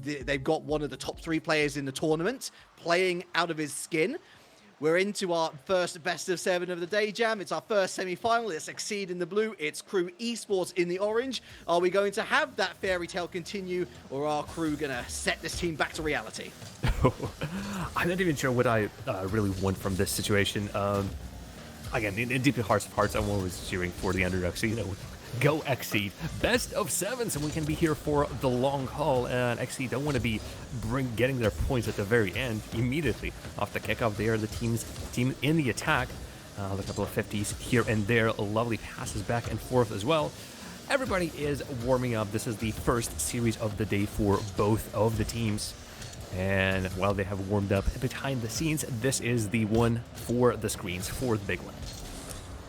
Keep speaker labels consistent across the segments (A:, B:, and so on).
A: they've got one of the top 3 players in the tournament playing out of his skin. We're into our first best of 7 of the day, Jam. It's our first semi-final. It's Exeed in the blue. It's Crew Esports in the orange. Are we going to have that fairy tale continue, or are Crew going to set this team back to reality?
B: I'm not even sure what I really want from this situation. Again, in deep hearts of hearts, I'm always cheering for the underdog. So, go Exeed. Best of 7, so we can be here for the long haul. And Exeed don't want to be getting their points at the very end immediately. Off the kickoff, they are the team in the attack. A couple of 50s here and there. Lovely passes back and forth as well. Everybody is warming up. This is the first series of the day for both of the teams. And while they have warmed up behind the scenes, this is the one for the screens, for the big one.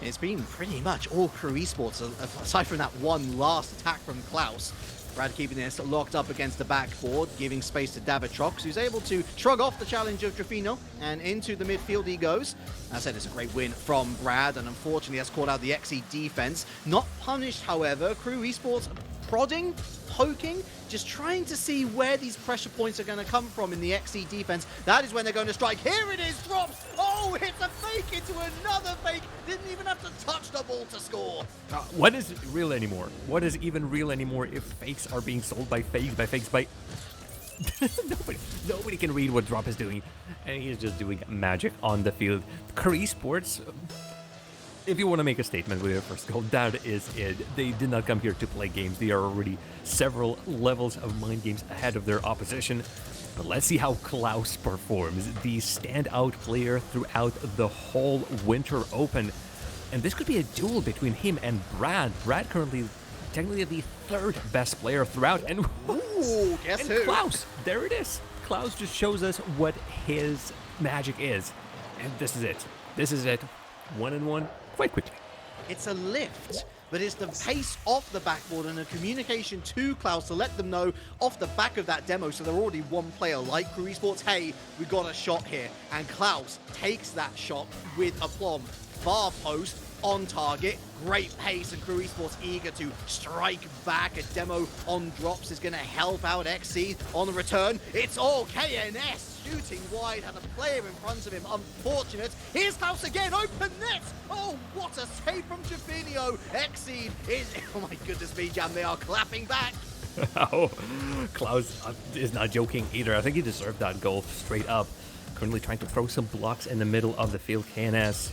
A: It's been pretty much all Crew Esports, aside from that one last attack from Klaus. Brad keeping this locked up against the backboard, giving space to Davitrox, who's able to shrug off the challenge of Drafino, and into the midfield he goes. As I said, it's a great win from Brad, and unfortunately that's caught out the Exeed defense. Not punished, however. Crew Esports prodding, poking, just trying to see where these pressure points are going to come from in the Exeed defense. That is when they're going to strike. Here it is, drops! Oh, it's a fake into another fake! Didn't even have to touch the ball to score!
B: What is real anymore? What is even real anymore if fakes are being sold by fakes by... Nobody can read what Drop is doing, and he's just doing magic on the field. Crew Esports... If you want to make a statement with your first goal, that is it. They did not come here to play games. They are already several levels of mind games ahead of their opposition. But let's see how Klaus performs, the standout player throughout the whole Winter Open. And this could be a duel between him and Brad. Brad currently technically the 3rd best player throughout. And,
A: ooh, guess who?
B: Klaus, there it is. Klaus just shows us what his magic is. And this is it. This is it. 1-1. Quite quickly.
A: It's a lift, but it's the pace off the backboard and the communication to Klaus to let them know off the back of that demo, so they're already one player like Crew Esports, hey, we got a shot here. And Klaus takes that shot with aplomb. Far post, on target, great pace, and Crew Esports eager to strike back. A demo on drops is going to help out Exeed on the return. It's all KNS shooting wide, had a player in front of him. Unfortunate. Here's Klaus again, open net. Oh, what a save from Jafinio. Exeed is, oh my goodness me, Jam, they are clapping back.
B: Oh, Klaus is not joking either. I think he deserved that goal straight up. Currently trying to throw some blocks in the middle of the field. KNS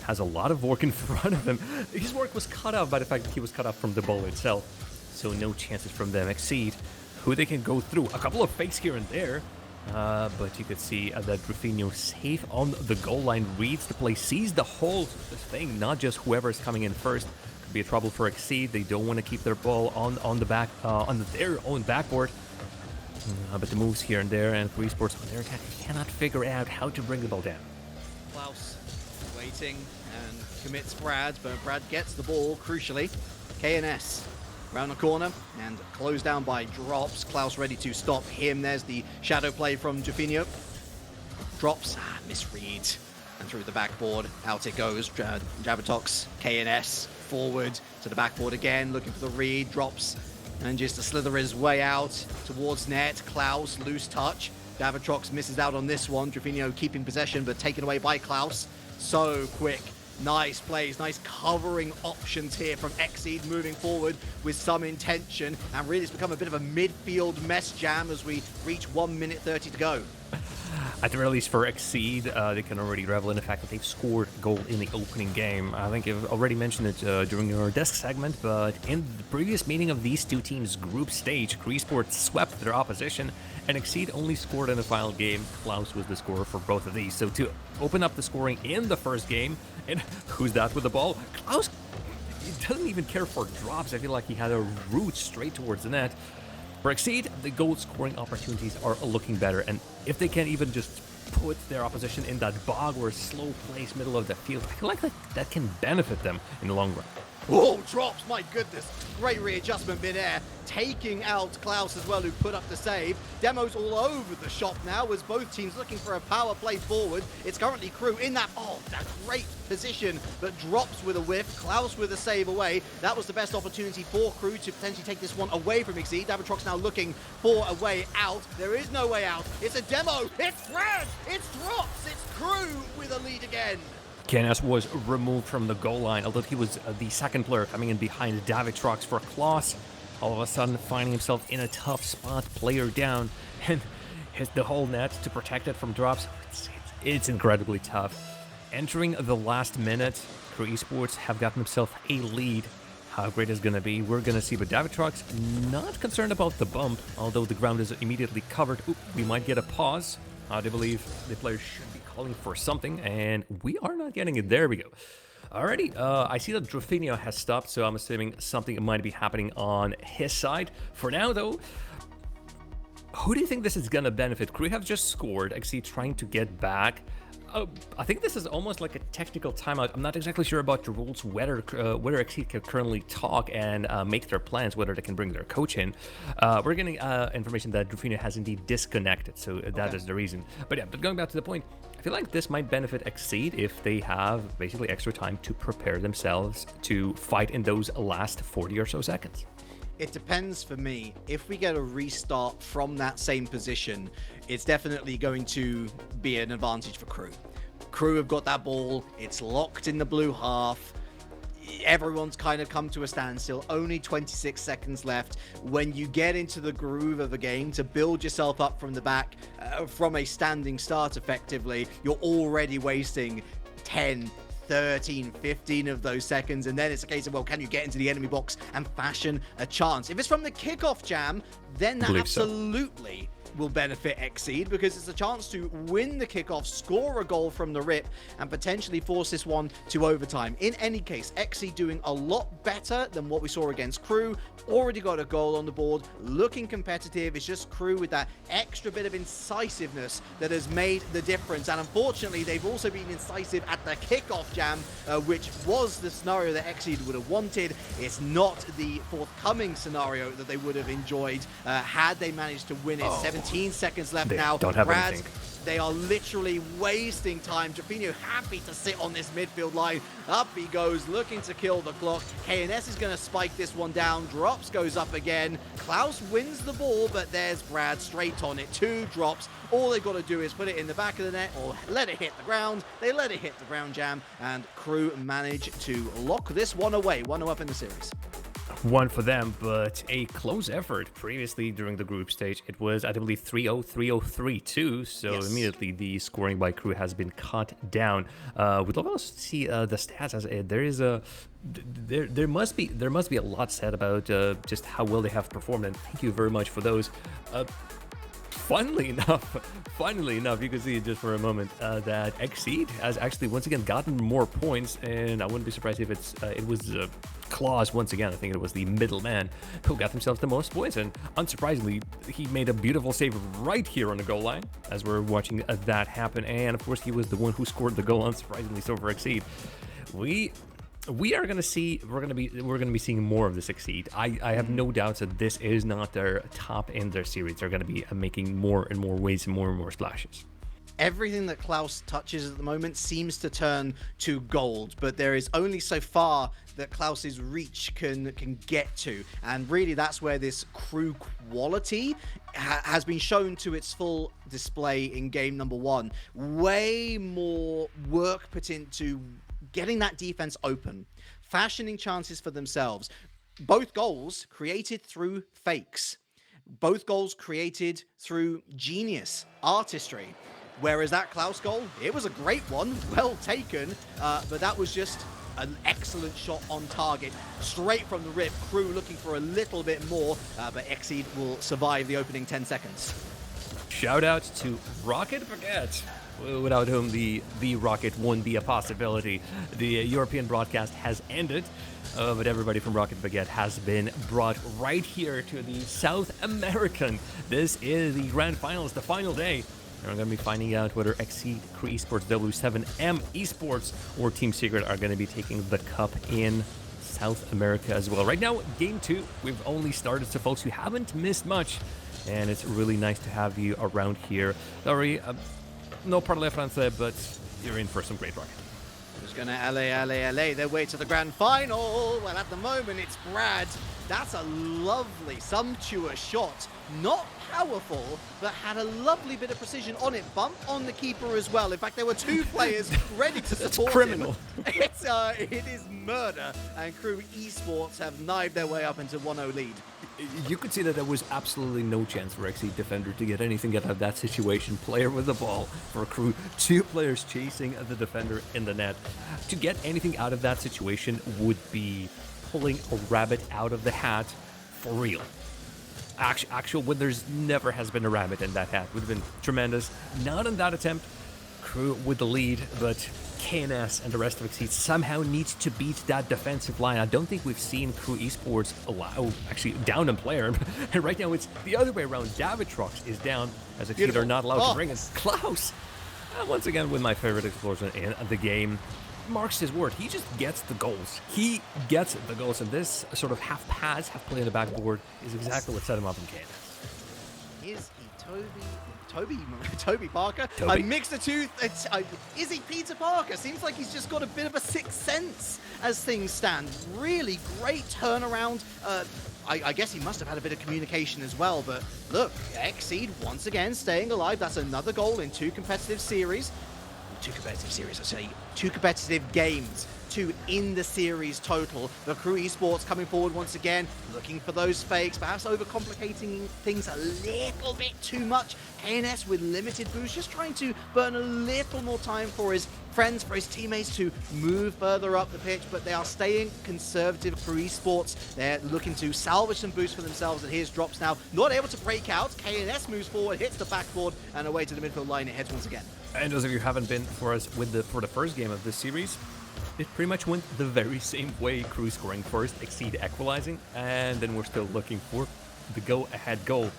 B: has a lot of work in front of him. His work was cut off by the fact that he was cut off from the ball itself. So no chances from them. Exeed, who they can go through. A couple of fakes here and there. But you could see that Rufinho safe on the goal line, reads the play, sees the whole thing, not just whoever's coming in first. Could be a trouble for Exeed. They don't want to keep their ball on the back, on their own backboard. But the moves here and there, and Crew Esports on their attack cannot figure out how to bring the ball down.
A: Klaus waiting and commits Brad, but Brad gets the ball, crucially. KNS around the corner and closed down by drops. Klaus ready to stop him. There's the shadow play from Jafinio. Drops, misread, and through the backboard, out it goes. Javatox, KNS, forward to the backboard again, looking for the read, drops, and just to slither his way out towards net. Klaus, loose touch. Davatrox misses out on this one. Drafinio keeping possession, but taken away by Klaus. So quick. Nice plays, nice covering options here from Exeed, moving forward with some intention. And really it's become a bit of a midfield mess, Jam, as we reach 1 minute 30 to go.
B: At the very least for Exeed, they can already revel in the fact that they've scored a goal in the opening game. I think I've already mentioned it during our desk segment, but in the previous meeting of these two teams' group stage, Crew Esports swept their opposition, and Exeed only scored in the final game. Klaus was the scorer for both of these. So to open up the scoring in the first game, and who's that with the ball? Klaus, he doesn't even care for drops. I feel like he had a route straight towards the net. For Exeed, the goal scoring opportunities are looking better, and if they can even just put their opposition in that bog or slow place middle of the field, I feel like that can benefit them in the long run.
A: Oh, drops, my goodness. Great readjustment mid-air, taking out Klaus as well, who put up the save. Demo's all over the shop now as both teams looking for a power play forward. It's currently Crew in that great position, but drops with a whiff. Klaus with a save away. That was the best opportunity for Crew to potentially take this one away from Exeed. Davitrox now looking for a way out. There is no way out. It's a Demo. It's Brad. It's drops. It's Crew with a lead again.
B: KNS was removed from the goal line, although he was the second player coming in behind Davitrox for Klaus. All of a sudden finding himself in a tough spot, player down, and hits the whole net to protect it from drops. It's incredibly tough. Entering the last minute, Crew Esports have gotten themselves a lead. How great it's going to be, we're going to see. But Davitrox not concerned about the bump, although the ground is immediately covered. Oop, we might get a pause. I do believe the players should be calling for something, and we are not getting it. There we go. Alrighty, I see that Drofinho has stopped, so I'm assuming something might be happening on his side. For now, though, who do you think this is going to benefit? Crew have just scored. Exeed trying to get back. I think this is almost like a technical timeout. I'm not exactly sure about the rules, whether Exeed can currently talk and make their plans, whether they can bring their coach in. We're getting information that Drofinho has indeed disconnected, so that is the reason. But yeah, but going back to the point, I feel like this might benefit Exeed if they have basically extra time to prepare themselves to fight in those last 40 or so seconds.
A: It depends for me. If we get a restart from that same position, it's definitely going to be an advantage for Crew. Crew have got that ball. It's locked in the blue half. Everyone's kind of come to a standstill. Only 26 seconds left. When you get into the groove of a game to build yourself up from the back, from a standing start effectively, you're already wasting 10, 13, 15 of those seconds, and then it's a case of, well, can you get into the enemy box and fashion a chance? If it's from the kickoff jam, then that absolutely will benefit Exeed, because it's a chance to win the kickoff, score a goal from the rip, and potentially force this one to overtime. In any case, Exeed doing a lot better than what we saw against Crew. Already got a goal on the board, looking competitive. It's just Crew with that extra bit of incisiveness that has made the difference. And unfortunately, they've also been incisive at the kickoff jam, which was the scenario that Exeed would have wanted. It's not the forthcoming scenario that they would have enjoyed had they managed to win it. 17 seconds left now.
B: Don't have anything.
A: They are literally wasting time. Drofinho happy to sit on this midfield line. Up he goes, looking to kill the clock. KNS is going to spike this one down. Drops goes up again. Klaus wins the ball, but there's Brad straight on it. 2 drops. All they've got to do is put it in the back of the net or let it hit the ground. They let it hit the ground jam, and Crew manage to lock this one away. 1-0 up in the series.
B: One for them, but a close effort. Previously, during the group stage, it was, I believe, 3-0, 3-0, 3-2. So
A: yes.
B: Immediately, the scoring by Crew has been cut down. We'd love to see the stats. As there is a there must be a lot said about just how well they have performed, and thank you very much for those. Funnily enough, you can see just for a moment that Exeed has actually once again gotten more points, and I wouldn't be surprised if it was Claus once again. I think it was the middleman who got himself the most points, and unsurprisingly, he made a beautiful save right here on the goal line as we're watching that happen, and of course, he was the one who scored the goal. Unsurprisingly, so for Exeed, we are gonna see we're gonna be seeing more of this Exeed. I have no doubts that this is not their top in their series. They're gonna be making more and more waves and more splashes.
A: Everything that Klaus touches at the moment seems to turn to gold, but there is only so far that Klaus's reach can get to, and really that's where this Crew quality has been shown to its full display in game number 1. Way more work put into getting that defense open, fashioning chances for themselves. Both goals created through fakes. Both goals created through genius, artistry. Whereas that Klaus goal, it was a great one, well taken, but that was just an excellent shot on target, straight from the rip. Crew looking for a little bit more, but Exeed will survive the opening 10 seconds.
B: Shout out to Rocket Baguette, without whom the Rocket wouldn't be a possibility. The European broadcast has ended, but everybody from Rocket Baguette has been brought right here to the South American. This is the grand finals, the final day. And we're going to be finding out whether Exeed, Crew Esports, W7M Esports, or Team Secret are going to be taking the cup in South America as well. Right now, Game 2, we've only started, so folks, you haven't missed much, and it's really nice to have you around here. Sorry, no parle français, but you're in for some great rock.
A: Who's going to alley their way to the grand final? Well, at the moment, it's Brad. That's a lovely, sumptuous shot. Not powerful, but had a lovely bit of precision on it. Bump on the keeper as well. In fact, there were two players ready to support
B: criminal.
A: him. It is murder, and Crew Esports have knifed their way up into 1-0 lead.
B: You could see that there was absolutely no chance for Exeed defender to get anything out of that situation. Player with the ball for Crew, two players chasing the defender in the net. To get anything out of that situation would be pulling a rabbit out of the hat for real. Actual when there's never has been a rabbit in that hat. Would have been tremendous. Not in that attempt. Crew with the lead, but KNS and the rest of Exeed somehow needs to beat that defensive line. I don't think we've seen Crew Esports actually down a player. And right now it's the other way around. Davitrox is down as Exeed are not allowed to bring in Klaus. Once again with my favorite explosion in the game. Marks his word. He just gets the goals. He gets the goals, and this sort of half pass, half play on the backboard is exactly what set him up in KNS.
A: Is he Toby Parker?
B: Toby?
A: I mixed the two. Is he Peter Parker? Seems like he's just got a bit of a sixth sense as things stand. Really great turnaround. I guess he must have had a bit of communication as well, but look, Exeed once again staying alive. That's another goal in two competitive series. Two competitive games, two in the series total. The Crew Esports coming forward once again, looking for those fakes, perhaps overcomplicating things a little bit too much. KNS with limited boost, just trying to burn a little more time for his friends, for his teammates to move further up the pitch, but they are staying conservative. Crew Esports, they're looking to salvage some boost for themselves, and here's Drops now, not able to break out. KNS moves forward, hits the backboard, and away to the midfield line it heads once again.
B: And those of you who haven't been for us for the first game of this series, it pretty much went the very same way. Crew scoring first, Exeed equalizing, and then we're still looking for the go-ahead goal.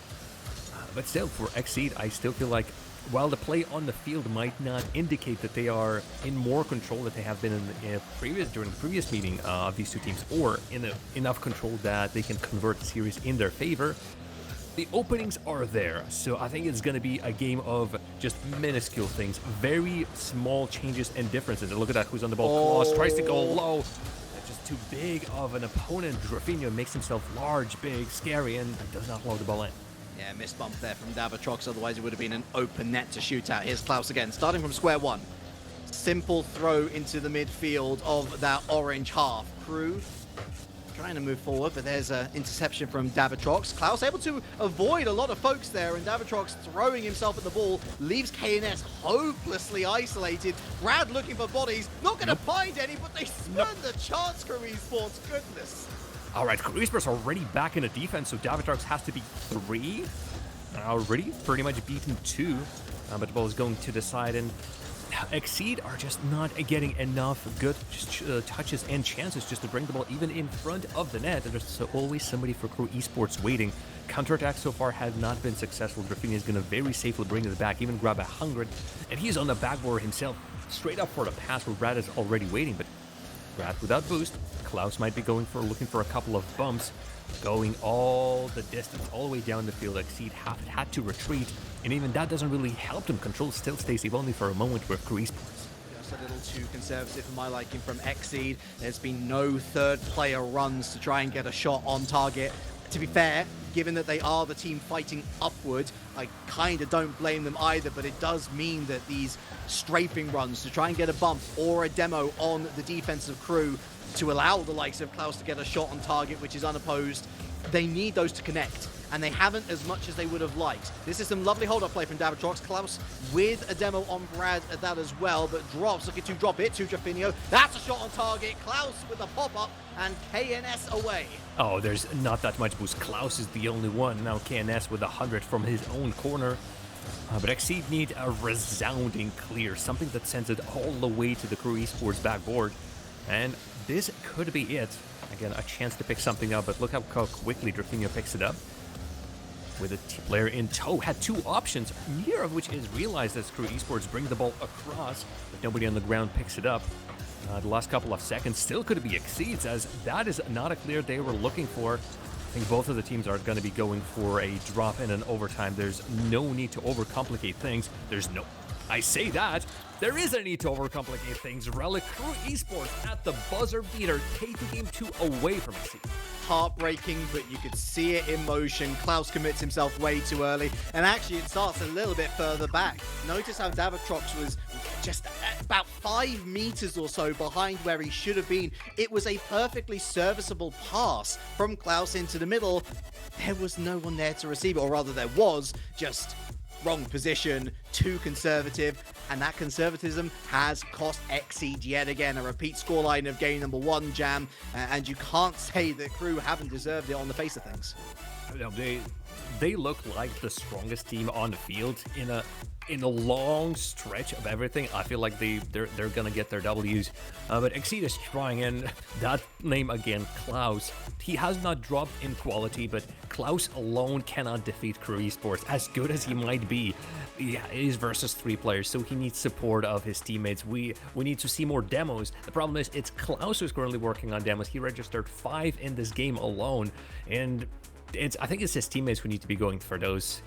B: But still, for Exeed, I still feel like while the play on the field might not indicate that they are in more control that they have been during the previous meeting of these two teams, or in enough control that they can convert the series in their favor, the openings are there. So I think it's going to be a game of just minuscule things, very small changes and differences. And look at that, who's on the ball. Klaus tries to go low. That's just too big of an opponent. Rafinha makes himself large, big, scary, and does not load the ball in.
A: Yeah, missed bump there from Davitrox, otherwise it would have been an open net to shoot at. Here's Klaus again, starting from square one. Simple throw into the midfield of that orange half. Crew trying to move forward, but there's an interception from Davitrox. Klaus able to avoid a lot of folks there, and Davitrox throwing himself at the ball leaves KNS hopelessly isolated. Brad looking for bodies, not going to find any, but they spurn the chance, Crew Esports. Goodness.
B: All right, Crew Esports already back in the defense, so Davitrox has to be 3. Already pretty much beaten 2, but the ball is going to the side, and Exeed are just not getting enough good touches and chances just to bring the ball even in front of the net, and there's always somebody for Crew Esports waiting. Counterattack so far has not been successful. Rafinha is going to very safely bring it back, even grab 100, and he's on the backboard himself, straight up for the pass where Brad is already waiting, but Brad without boost. Klaus might be looking for a couple of bumps, going all the distance, all the way down the field. Exeed had to retreat, and even that doesn't really help them. Control still stays safe only for a moment with Crew Esports.
A: Just a little too conservative for my liking from Exeed. There's been no third player runs to try and get a shot on target. To be fair, given that they are the team fighting upward, I kind of don't blame them either, but it does mean that these strafing runs to try and get a bump or a demo on the defensive Crew to allow the likes of Klaus to get a shot on target, which is unopposed, they need those to connect, and they haven't as much as they would have liked. This is some lovely hold-up play from Davitrox. Klaus with a demo on Brad at that as well, but Drops looking to drop it to Rafinha. That's a shot on target. Klaus with a pop-up, and KNS away.
B: Oh, there's not that much boost. Klaus is the only one. Now KNS with 100 from his own corner. But Exeed need a resounding clear, something that sends it all the way to the Crew Esports backboard. And this could be it. Again, a chance to pick something up, but look how quickly Rafinha picks it up. With a player in tow, had 2 options, neither of which is realized as Crew Esports bring the ball across, but nobody on the ground picks it up. The last couple of seconds still could be Exceeds, as that is not a clear they were looking for. I think both of the teams are going to be going for a drop in an overtime. There's no need to overcomplicate things. I say that. There is a need to overcomplicate things. Relic Crew Esports at the buzzer beater. KT Game 2 away from Exceed.
A: Heartbreaking, but you could see it in motion. Klaus commits himself way too early, and actually it starts a little bit further back. Notice how Davatrox was just about 5 meters or so behind where he should have been. It was a perfectly serviceable pass from Klaus into the middle. There was no one there to receive it, or rather there was, just wrong position, too conservative, and that conservatism has cost Exeed yet again. A repeat scoreline of game number 1, Jam, and you can't say that Crew haven't deserved it on the face of things.
B: They look like the strongest team on the field in a long stretch of everything. I feel like they're gonna get their W's, but Exeed is trying, and that name again, Klaus. He has not dropped in quality, but Klaus alone cannot defeat Crew Esports, as good as he might be. Yeah, it is versus 3 players, so he needs support of his teammates. We need to see more demos. The problem is, it's Klaus who's currently working on demos. He registered 5 in this game alone, and I think it's his teammates who need to be going for those.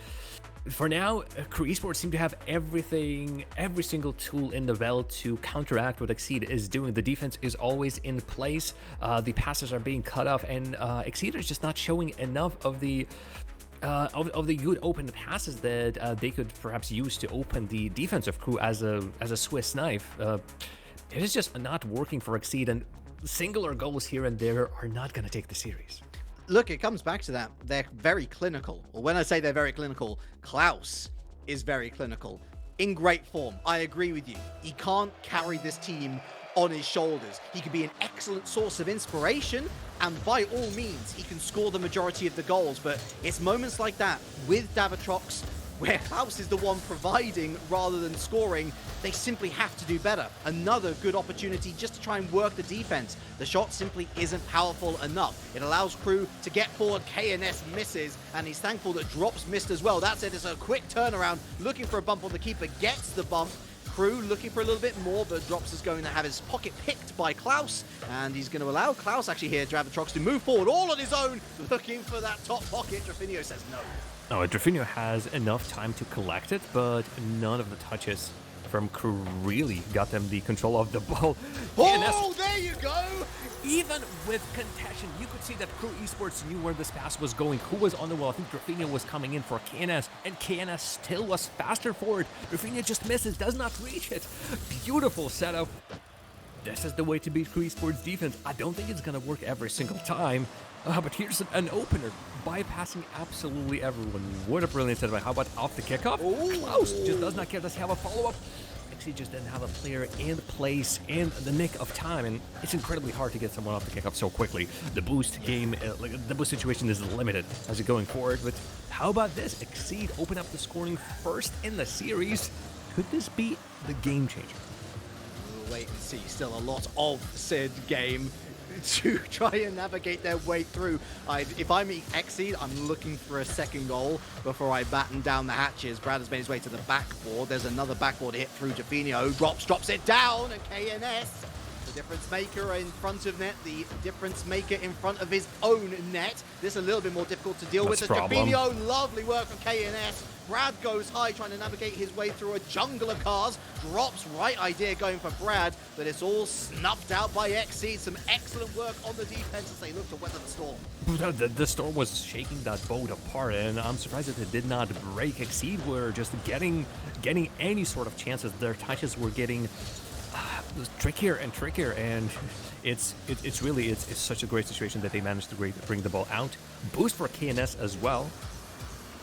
B: For now, Crew Esports seem to have everything, every single tool in the belt to counteract what Exeed is doing. The defense is always in place, the passes are being cut off, and Exeed is just not showing enough of the good open passes that they could perhaps use to open the defensive Crew as a Swiss knife. It is just not working for Exeed, and singular goals here and there are not going to take the series.
A: Look, it comes back to that. They're very clinical. Well, when I say they're very clinical, Klaus is very clinical. In great form. I agree with you. He can't carry this team on his shoulders. He can be an excellent source of inspiration, and by all means, he can score the majority of the goals, but it's moments like that with Davatrox, where Klaus is the one providing rather than scoring. They simply have to do better. Another good opportunity just to try and work the defense. The shot simply isn't powerful enough. It allows Crew to get forward. KNS misses, and he's thankful that Drops missed as well. That's it. It's a quick turnaround, looking for a bump on the keeper, gets the bump. Crew looking for a little bit more, but Drops is going to have his pocket picked by Klaus, and he's going to allow Klaus actually here, Davatrox, to move forward all on his own, looking for that top pocket. Drafinio says no.
B: Oh, Drafinio has enough time to collect it, but none of the touches from Crew really got them the control of the ball.
A: Oh, there you go!
B: Even with contention, you could see that Crew Esports knew where this pass was going, who was on the wall. I think Drafinio was coming in for KNS, and KNS still was faster forward. Drafinio just misses, does not reach it. Beautiful setup. This is the way to beat Crew Esports defense. I don't think it's going to work every single time, but here's an opener, bypassing absolutely everyone. What a brilliant setup. How about off the kickoff? Klaus just does not care. Does he have a follow-up? Actually, just didn't have a player in place in the nick of time, and it's incredibly hard to get someone off the kickoff so quickly. The boost game, the boost situation is limited as you're going forward, but how about this? Exeed open up the scoring first in the series. Could this be the game changer?
A: We'll wait and see. Still a lot of Sid game to try and navigate their way through. If I'm Exeed, I'm looking for a second goal before I batten down the hatches. Brad has made his way to the backboard. There's another backboard hit through Drafinio. Drops it down, and KNS, the difference maker in front of net, the difference maker in front of his own net. This is a little bit more difficult to deal with. Drafinio, lovely work from KNS. Brad goes high, trying to navigate his way through a jungle of cars. Drops, right idea going for Brad, but it's all snuffed out by Exeed. Some excellent work on the defense as they look to weather the storm.
B: The storm was shaking that boat apart, and I'm surprised that it did not break. Exeed were just getting any sort of chances. Their touches were getting trickier and trickier, and it's such a great situation that they managed to bring the ball out. Boost for KNS as well.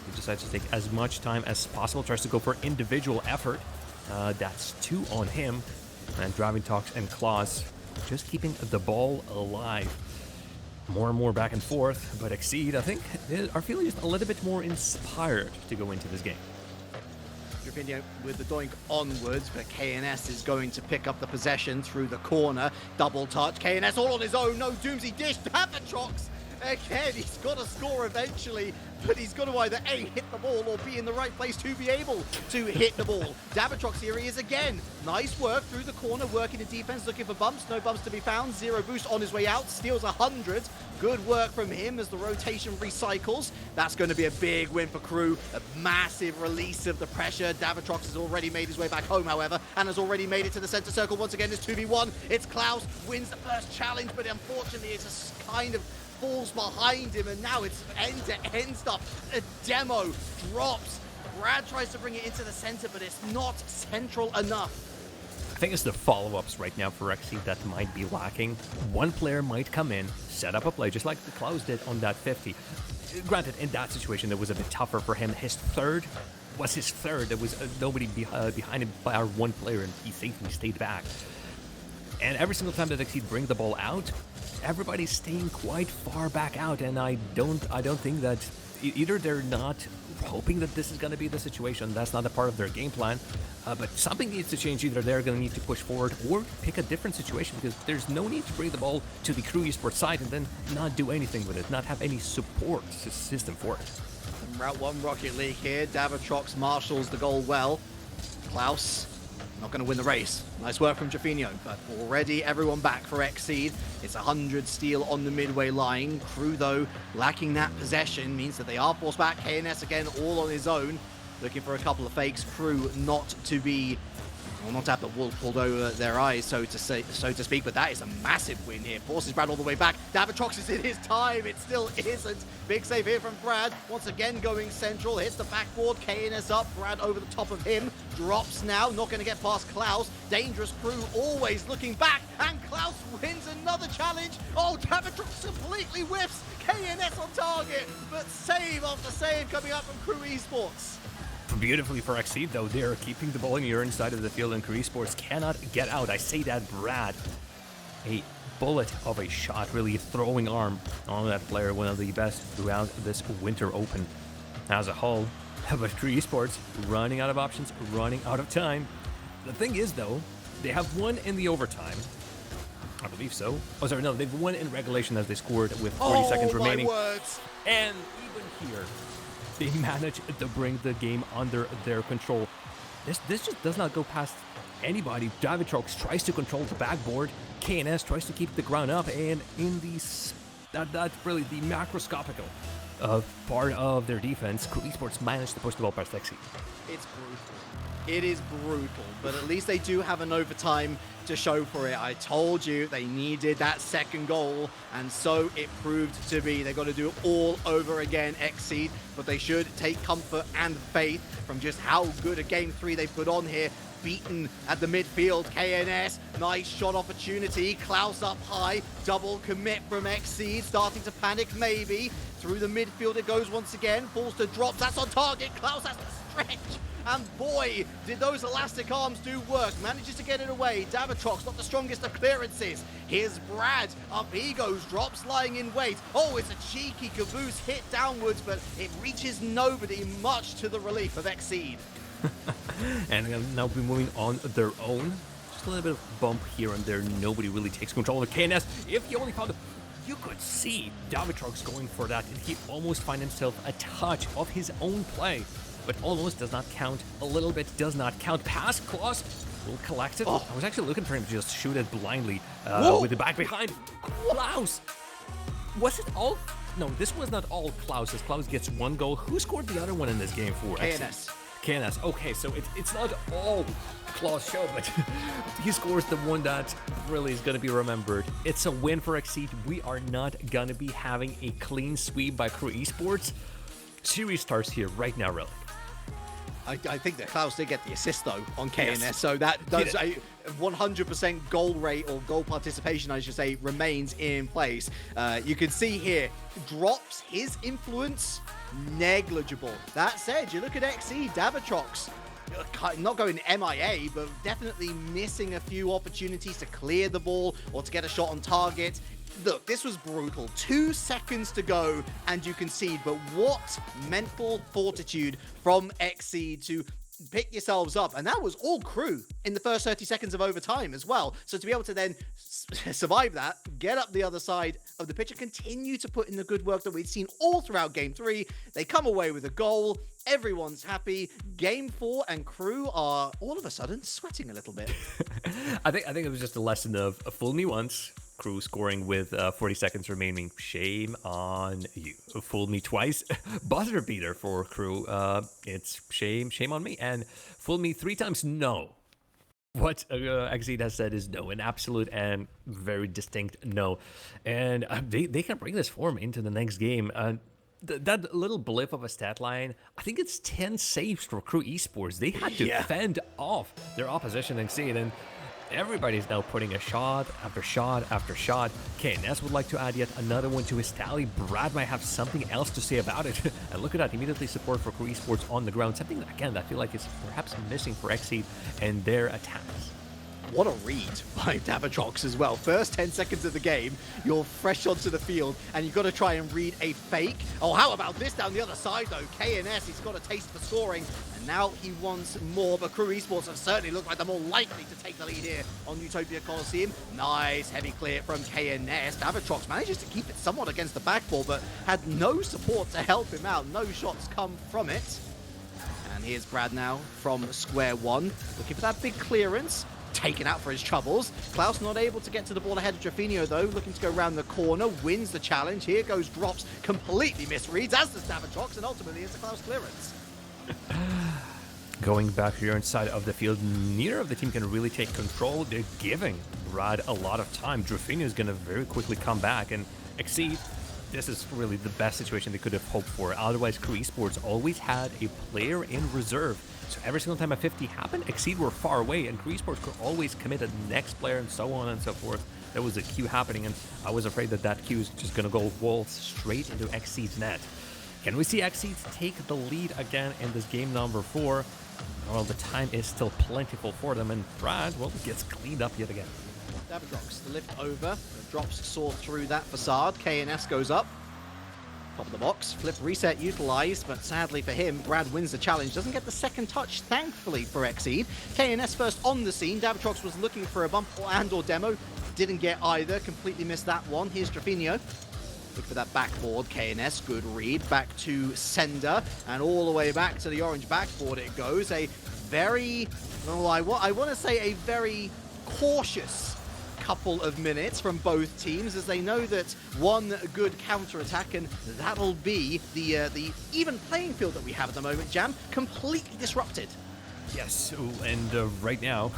B: He decides to take as much time as possible, tries to go for individual effort. That's 2 on him. And Driving Talks and Claws just keeping the ball alive. More and more back and forth, but Exeed, I think, are feeling just a little bit more inspired to go into this game.
A: Drafinio with the doink onwards, but KNS is going to pick up the possession through the corner. Double touch, KNS all on his own, no Doomsy dish, Davatrox, Again, he's got to score eventually, but he's got to either A, hit the ball, or be in the right place to be able to hit the ball. Davitrox, here he is again. Nice work through the corner, working the defense, looking for bumps. No bumps to be found. Zero boost on his way out. Steals 100. Good work from him as the rotation recycles. That's going to be a big win for Crew. A massive release of the pressure. Davitrox has already made his way back home, however, and has already made it to the center circle. Once again, it's 2v1. It's Klaus, wins the first challenge, but unfortunately, it's just kind of falls behind him, and now it's end-to-end stuff. A demo drops. Brad tries to bring it into the center, but it's not central enough.
B: I think it's the follow-ups right now for Exeed that might be lacking. One player might come in, set up a play, just like the Klaus did on that 50. Granted, in that situation, it was a bit tougher for him. His third was his third. There was nobody behind him by our one player, and he safely stayed back. And every single time that Exeed bring the ball out, everybody's staying quite far back out, and I don't think that either they're not hoping that this is going to be the situation. That's not a part of their game plan. But something needs to change. Either they're going to need to push forward or pick a different situation, because there's no need to bring the ball to the Crew Esports side and then not do anything with it, not have any support system for it.
A: And Route 1 Rocket League here. Davitrox marshals the goal well. Klaus not going to win the race. Nice work from Jaffinho, but already everyone back for Exeed. It's 100 steal on the midway line. Crew, though, lacking that possession means that they are forced back. KNS again, all on his own, looking for a couple of fakes. Crew not to be, well, not to have the wool pulled over their eyes, so to speak, but that is a massive win here. Forces Brad all the way back. Davitrox is in his time. It still isn't. Big save here from Brad. Once again going central. Hits the backboard. KNS up. Brad over the top of him. Drops now. Not going to get past Klaus. Dangerous Crew always looking back. And Klaus wins another challenge. Oh, Davitrox completely whiffs. KNS on target. But save after save coming up from Crew Esports.
B: Beautifully for Exeed, though. They're keeping the ball in your inside of the field, and Crew Esports cannot get out. I say that Brad, a bullet of a shot, really throwing arm on that player, one of the best throughout this Winter Open as a whole. But Crew Esports running out of options, running out of time. The thing is, though, they have won in the overtime. I believe so. Oh, sorry, no, they've won in regulation as they scored with 40 seconds remaining.
A: Words.
B: And even here, they manage to bring the game under their control. This just does not go past anybody. Davitrox tries to control the backboard. KNS tries to keep the ground up, and in these that's really the macroscopical part of their defense. Crew Esports managed to push the ball past Exeed.
A: It's brutal. It is brutal, but at least they do have an overtime to show for it. I told you they needed that second goal, and so it proved to be. They've got to do it all over again, Exeed, but they should take comfort and faith from just how good a Game 3 they put on here. Beaten at the midfield, KNS, nice shot opportunity, Klaus up high, double commit from Exeed, starting to panic maybe. Through the midfield it goes once again, falls to drops, that's on target, Klaus has to stretch. And boy, did those elastic arms do work. Manages to get it away. Davitrox, not the strongest of clearances. Here's Brad. Up he goes. Drops lying in wait. Oh, it's a cheeky caboose hit downwards, but it reaches nobody, much to the relief of Exeed.
B: And now we're moving on their own. Just a little bit of bump here and there. Nobody really takes control of KNS. If you only found it, you could see Davitrox going for that, and he almost find himself a touch of his own play. But almost does not count. A little bit does not count. Pass, Klaus will collect it. Oh. I was actually looking for him to just shoot it blindly with the back behind. Klaus! Was it all? No, this was not all Klaus, as Klaus gets one goal. Who scored the other one in this game for
A: KNS.
B: KNS. Okay, so it's not all Klaus' show, but he scores the one that really is going to be remembered. It's a win for Exeed. We are not going to be having a clean sweep by Crew Esports. Series starts here right now, really.
A: I think that Klaus did get the assist, though, on KNS, yes. So that does a 100% goal rate, or goal participation, I should say, remains in place. You can see here, drops his influence, negligible. That said, you look at Exeed, Davitrox, not going MIA, but definitely missing a few opportunities to clear the ball or to get a shot on target. Look, this was brutal. 2 seconds to go and you concede, but what mental fortitude from Exeed to pick yourselves up. And that was all Crew in the first 30 seconds of overtime as well. So to be able to then survive that, get up the other side of the pitch and continue to put in the good work that we've seen all throughout Game 3. They come away with a goal. Everyone's happy. Game 4 and Crew are all of a sudden sweating a little bit.
B: I think it was just a lesson of fool me once. Crew scoring with 40 seconds remaining. Shame on you. Fooled me twice. Buzzer beater for Crew. It's shame on me. And fooled me 3 times. No. What Exeed has said is no, an absolute and very distinct no. And they can bring this form into the next game. That little blip of a stat line, I think it's 10 saves for Crew Esports. They had to fend off their opposition and Exeed, and everybody's now putting a shot after shot after shot. KNS would like to add yet another one to his tally. Brad might have something else to say about it. And look at that, immediately support for Crew Esports on the ground. Something, again, that I feel like is perhaps missing for Exeed and their attacks.
A: What a read by Davatrox as well. First 10 seconds of the game, you're fresh onto the field, and you've got to try and read a fake. Oh, how about this down the other side, though? KNS, he's got a taste for scoring, and now he wants more, but Crew Esports have certainly looked like they're more likely to take the lead here on Utopia Coliseum. Nice heavy clear from KNS. Davatrox manages to keep it somewhat against the backboard, but had no support to help him out. No shots come from it. And here's Brad now from square one, looking for that big clearance. Taken out for his troubles. Klaus not able to get to the ball ahead of Drafinho, though, looking to go around the corner, wins the challenge. Here goes Drops, completely misreads, as does Davatrox, and ultimately it's a Klaus clearance.
B: Going back here inside of the field, neither of the team can really take control. They're giving Brad a lot of time. Drafinho is going to very quickly come back, and Exeed, this is really the best situation they could have hoped for. Otherwise, Crew Esports always had a player in reserve. So every single time a 50 happened, Exeed were far away, and Crew Esports could always commit the next player and so on and so forth. There was a queue happening, and I was afraid that queue is just going to go waltz straight into Exeed's net. Can we see Exeed take the lead again in this game number 4? Well, the time is still plentiful for them, and Brad, well, gets cleaned up yet again.
A: Davatrox, the lift over. The Drops saw through that facade. KNS goes up. Top of the box, flip reset utilized, but sadly for him, Brad wins the challenge. Doesn't get the second touch, thankfully, for Exeed. KNS first on the scene. Davatrox was looking for a bump and/or demo. Didn't get either. Completely missed that one. Here's Drafinho. Look for that backboard. KNS, good read. Back to Sender, and all the way back to the orange backboard it goes. A very, I want to say a very cautious couple of minutes from both teams, as they know that one good counter-attack, and that'll be the even playing field that we have at the moment, Jam, completely disrupted.
B: Yes, and right now,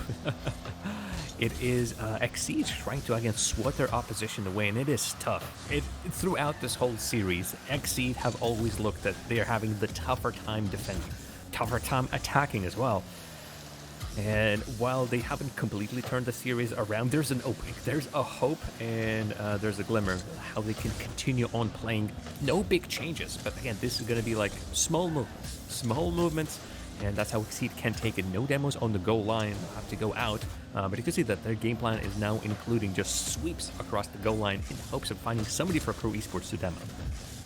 B: it is Exeed trying to, again, swat their opposition away, and it is tough. Throughout this whole series, Exeed have always looked that they are having the tougher time defending, tougher time attacking as well. And while they haven't completely turned the series around, there's an opening, there's a hope, and there's a glimmer how they can continue on playing. No big changes, but again, this is going to be like small movements, and that's how Exeed can take it. No demos on the goal line, have to go out, but you can see that their game plan is now including just sweeps across the goal line in hopes of finding somebody for Crew Esports to demo.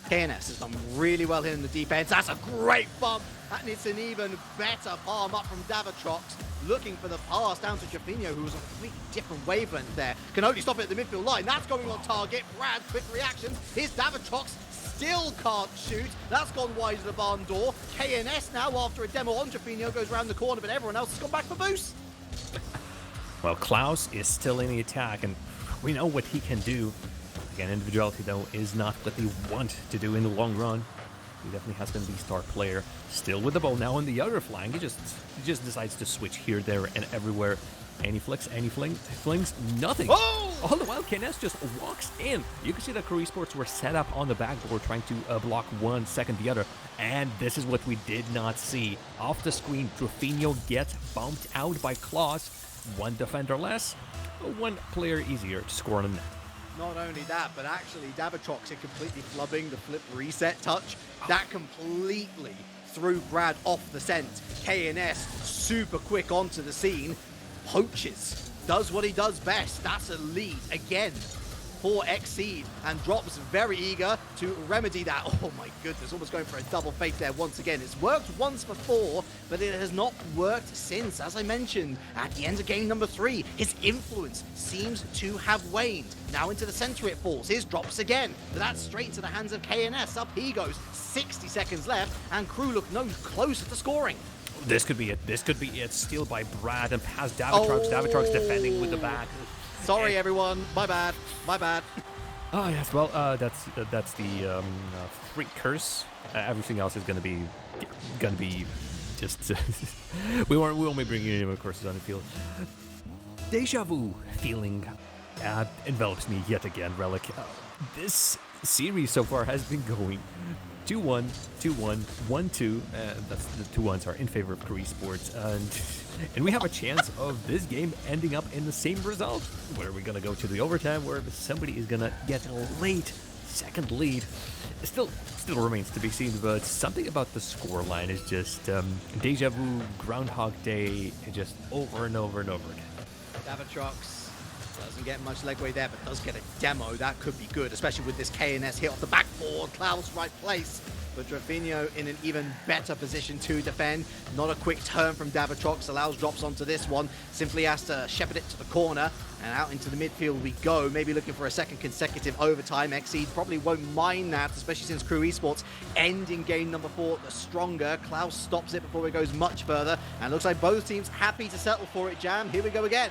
A: KNS has done really well here in the defense. That's a great bump, and it's an even better palm up from Davatrox. Looking for the pass down to Drafinho, who was on a completely different wavelength there. Can only stop it at the midfield line. That's going on target. Brad, quick reactions. Here's Davatrox. Still can't shoot. That's gone wide of the barn door. KNS now, after a demo on Drafinho, goes around the corner, but everyone else has gone back for boost.
B: Well, Klaus is still in the attack, and we know what he can do. Again, individuality, though, is not what they want to do in the long run. He definitely has been the star player. Still with the ball now on the other flank. He just decides to switch here, there, and everywhere. Any flicks, any flings, nothing.
A: Oh!
B: All the while, KNS just walks in. You can see that Crew Esports were set up on the backboard trying to block one second the other. And this is what we did not see. Off the screen, Drafinho gets bumped out by Klaus. One defender less, one player easier to score on the net.
A: Not only that, but actually Davatrox is completely flubbing the flip reset touch. That completely threw Brad off the scent. KNS super quick onto the scene. Poaches. Does what he does best. That's a lead again for Exeed, and Drops very eager to remedy that. Oh my goodness, almost going for a double fake there once again. It's worked once before, but it has not worked since. As I mentioned, at the end of game number 3, his influence seems to have waned. Now into the center it falls. Here's Drops again, but that's straight into the hands of KNS. Up he goes. 60 seconds left, and Crew look no closer to scoring.
B: This could be it. This could be it. Steal by Brad and past Davitrox. Davitrox defending with the back.
A: Sorry, everyone. My bad. My bad.
B: Oh yes. Well, that's the freak curse. Everything else is gonna be just. we won't be bringing any more curses on the field. Deja vu feeling envelops me yet again, Relic. This series so far has been going 2-1, 2-1, 1-2. That's the 2-1s are in favor of Crew Esports, and we have a chance of this game ending up in the same result. Where we're gonna go to the overtime, where somebody is gonna get a late second lead. It still remains to be seen, but something about the scoreline is just deja vu, Groundhog Day, just over and over and over again.
A: Davitrox doesn't get much legway there, but does get a demo. That could be good, especially with this KNS hit off the backboard. Klaus right place, but Drafinho in an even better position to defend. Not a quick turn from Davitrox, allows Drops onto this one. Simply has to shepherd it to the corner, and out into the midfield we go. Maybe looking for a second consecutive overtime. Exeed probably won't mind that, especially since Crew Esports ending game number 4 the stronger. Klaus stops it before it goes much further, and looks like both teams happy to settle for it. Jam, here we go again.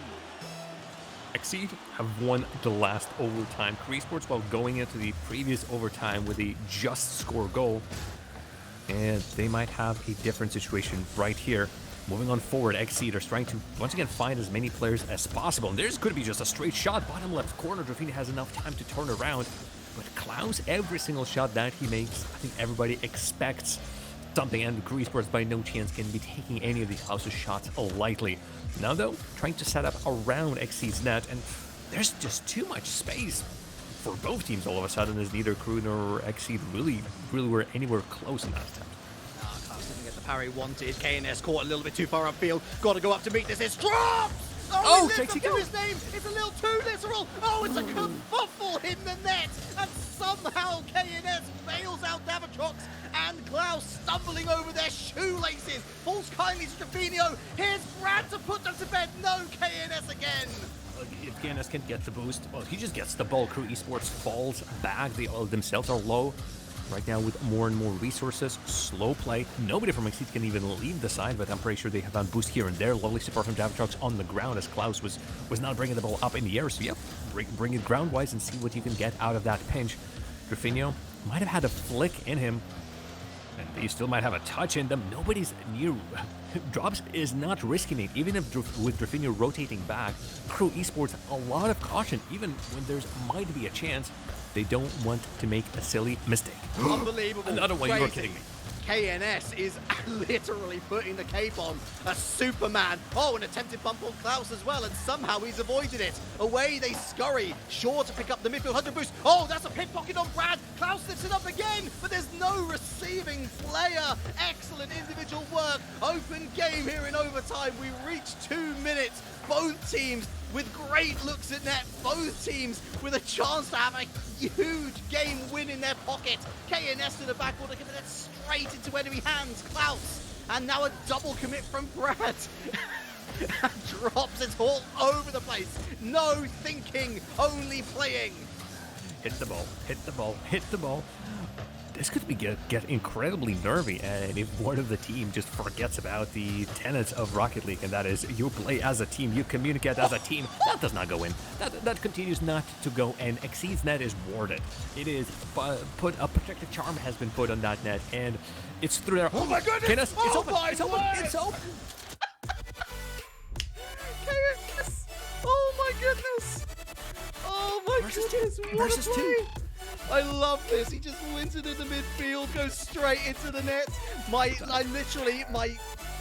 B: Exeed have won the last overtime. Crew Esports, while going into the previous overtime with a just score goal, and they might have a different situation right here. Moving on forward, Exeed are trying to once again find as many players as possible. And there's could be just a straight shot, bottom left corner. Drafinho has enough time to turn around, but Klaus, every single shot that he makes, I think everybody expects something, and Crew Esports by no chance can be taking any of these Klaus's shots lightly. Now though, trying to set up around Exeed's net, and there's just too much space for both teams all of a sudden, as neither Crew nor Exeed really were anywhere close in that attempt.
A: Klaus didn't get the parry wanted. KNS caught a little bit too far upfield. Got to go up to meet this. It's Drops! Oh, he lives up to his name. It's a little too literal. Oh, it's a kerfuffle in the net. And somehow KNS bails out Davitrox, and Klaus stumbling over their shoelaces. Falls kindly to Drafinho. Here's Brad to put them to bed. No, KNS again.
B: If KNS can get the boost, well, he just gets the ball. Crew Esports falls back. They all themselves are low right now with more and more resources. Slow play. Nobody from Exeed can even leave the side, but I'm pretty sure they have done boost here and there. Lovely support from Davitrox on the ground, as Klaus was not bringing the ball up in the air. So yeah, bring it ground-wise and see what you can get out of that pinch. Drafinho might have had a flick in him, and they still might have a touch in them. Nobody's near. Drops is not risking it, even if with Drafinho rotating back. Crew Esports, a lot of caution, even when there's might be a chance. They don't want to make a silly mistake.
A: Unbelievable.
B: Another one,
A: Crazy.
B: you're kidding me.
A: KNS is literally putting the cape on. A Superman. Oh, an attempted bump on Klaus as well, and somehow he's avoided it. Away they scurry. Sure to pick up the midfield 100 boost. Oh, that's a pickpocket on Brad. Klaus lifts it up again, but there's no receiving player. Excellent individual work. Open game here in overtime. We reach 2 minutes. Both teams with great looks at net. Both teams with a chance to have a huge game win in their pocket. KNS to the backward, giving it straight into enemy hands. Klaus, and now a double commit from Brad. Drops it all over the place. No thinking, only playing.
B: Hit the ball, hit the ball, hit the ball. This could be get incredibly nervy, and if one of the team just forgets about the tenets of Rocket League, and that is you play as a team, you communicate as a team, that does not go in. That continues not to go in. Exeed's net is warded. It is put a protective charm has been put on that net, and it's through there.
A: Oh my goodness!
B: KNS, it's open!
A: My
B: It's open!
A: word!
B: It's open!
A: KNS! Oh my goodness! Oh my goodness! What a play! I love this. He just wins it in the midfield, goes straight into the net. My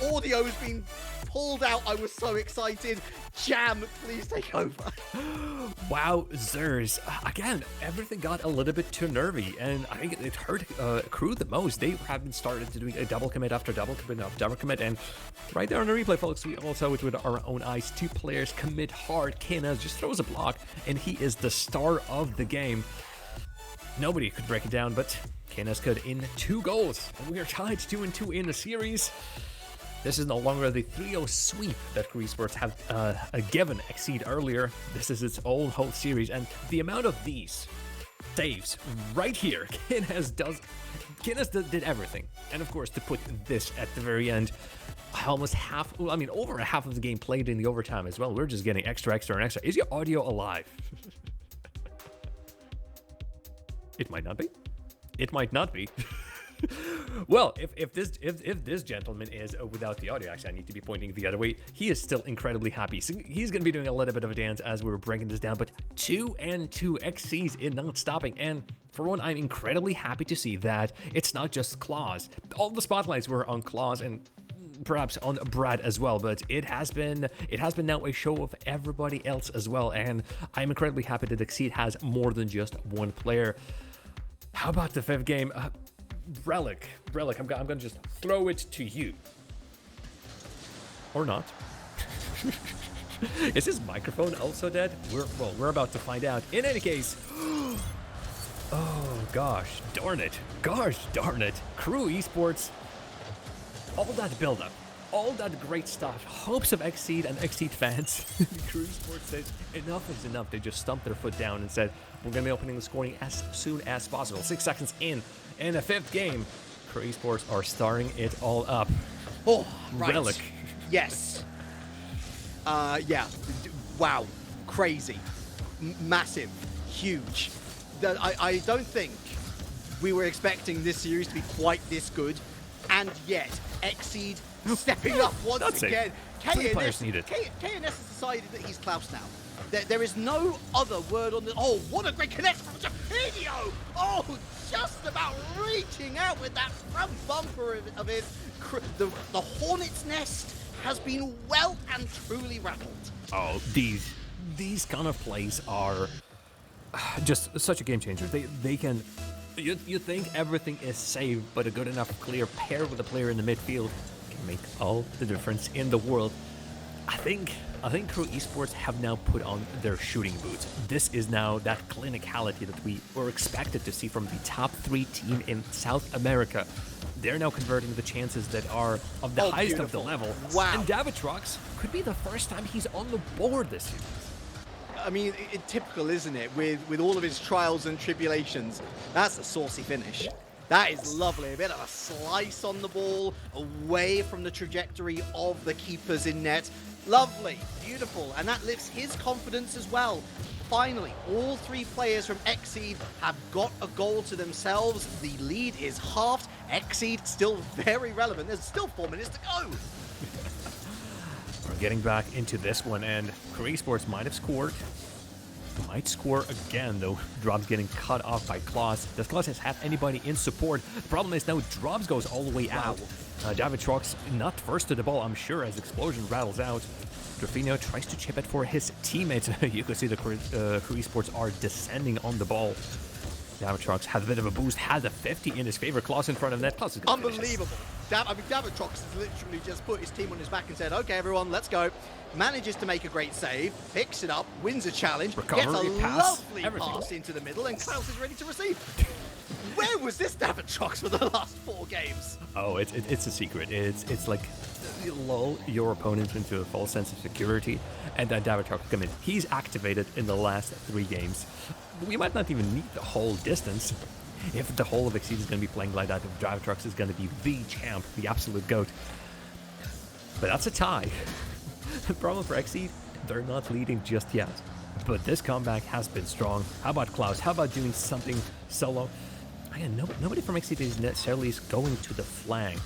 A: audio's been pulled out. I was so excited. Jam, please take over.
B: Wow, Zers. Again, everything got a little bit too nervy, and I think it hurt Crew the most. They haven't started to doing a double commit after double commit after double commit, and right there on the replay, folks, we all saw it with our own eyes. Two players commit hard. KNS just throws a block, and he is the star of the game. Nobody could break it down, but KNS could in 2 goals. And we are tied 2-2 in the series. This is no longer the 3-0 sweep that Crew Esports have given Exeed earlier. This is its own whole series, and the amount of these saves right here, KNS did everything. And of course, to put this at the very end, almost half, I mean, over half of the game played in the overtime as well. We're just getting extra and extra. Is your audio alive? It might not be. It might not be. Well, if this gentleman is without the audio, actually I need to be pointing the other way. He is still incredibly happy. So he's going to be doing a little bit of a dance as we were breaking this down. But 2-2 Exeed in not stopping. And for one, I'm incredibly happy to see that it's not just Claus. All the spotlights were on Claus and perhaps on Brad as well, but it has been now a show of everybody else as well. And I'm incredibly happy that Exeed has more than just one player. How about the 5th game? Relic, I'm gonna just throw it to you. Or not. Is his microphone also dead? We're about to find out. In any case, oh gosh darn it. Crew Esports, all that build-up, all that great stuff, hopes of Exeed and Exeed fans. Crew Esports says enough is enough. They just stumped their foot down and said, we're going to be opening the scoring as soon as possible. 6 seconds in the 5th game, Crew Esports are starting it all up.
A: Oh, right.
B: Relic.
A: Yes. Yeah. Wow. Crazy. Massive. Huge. I don't think we were expecting this series to be quite this good, and yet Exeed stepping up once again. KNS has decided that he's Klaus now. There is no other word on the... Oh, what a great connection from Japinio! Oh, just about reaching out with that front bumper of his... The Hornet's Nest has been well and truly rattled.
B: Oh, these kind of plays are just such a game changer. They can... You think everything is safe, but a good enough clear pair with a player in the midfield can make all the difference in the world. I think Crew Esports have now put on their shooting boots. This is now that clinicality that we were expected to see from the top 3 team in South America. They're now converting the chances that are of the highest
A: beautiful.
B: of the level.
A: Wow.
B: And Davitrox could be the first time he's on the board this year.
A: I mean, it's typical, isn't it? With all of his trials and tribulations. That's a saucy finish. That is lovely. A bit of a slice on the ball, away from the trajectory of the keepers in net. Lovely, beautiful, and that lifts his confidence as well. Finally, all 3 players from Exeed have got a goal to themselves. The lead is halved. Exeed still very relevant. There's still 4 minutes to go.
B: We're getting back into this one, and Crew Esports might have scored. Might score again, though. Drops getting cut off by Klaus. Does Klaus have anybody in support? The problem is now Drops goes all the way out. Davitrox not first to the ball, I'm sure, as Explosion rattles out. Drafinho tries to chip it for his teammates. You can see the Crew Esports are descending on the ball. Davitrox had a bit of a boost, had a 50 in his favor. Klaus in front of net. Klaus is gonna
A: unbelievable. Davitrox has literally just put his team on his back and said, okay, everyone, let's go. Manages to make a great save, picks it up, wins a challenge,
B: recovery,
A: gets a
B: pass,
A: lovely pass into the middle, and Klaus is ready to receive. Where was this Davitrox for the last 4 games?
B: Oh, it's a secret. It's like you lull your opponent into a false sense of security, and then Davitrox come in. He's activated in the last 3 games. We might not even need the whole distance. If the whole of Exeed is going to be playing like that, if Davitrox is going to be the champ, the absolute GOAT. But that's a tie. The problem for Exeed, they're not leading just yet. But this comeback has been strong. How about Klaus? How about doing something solo? Again, nobody from Exeed is necessarily going to the flank.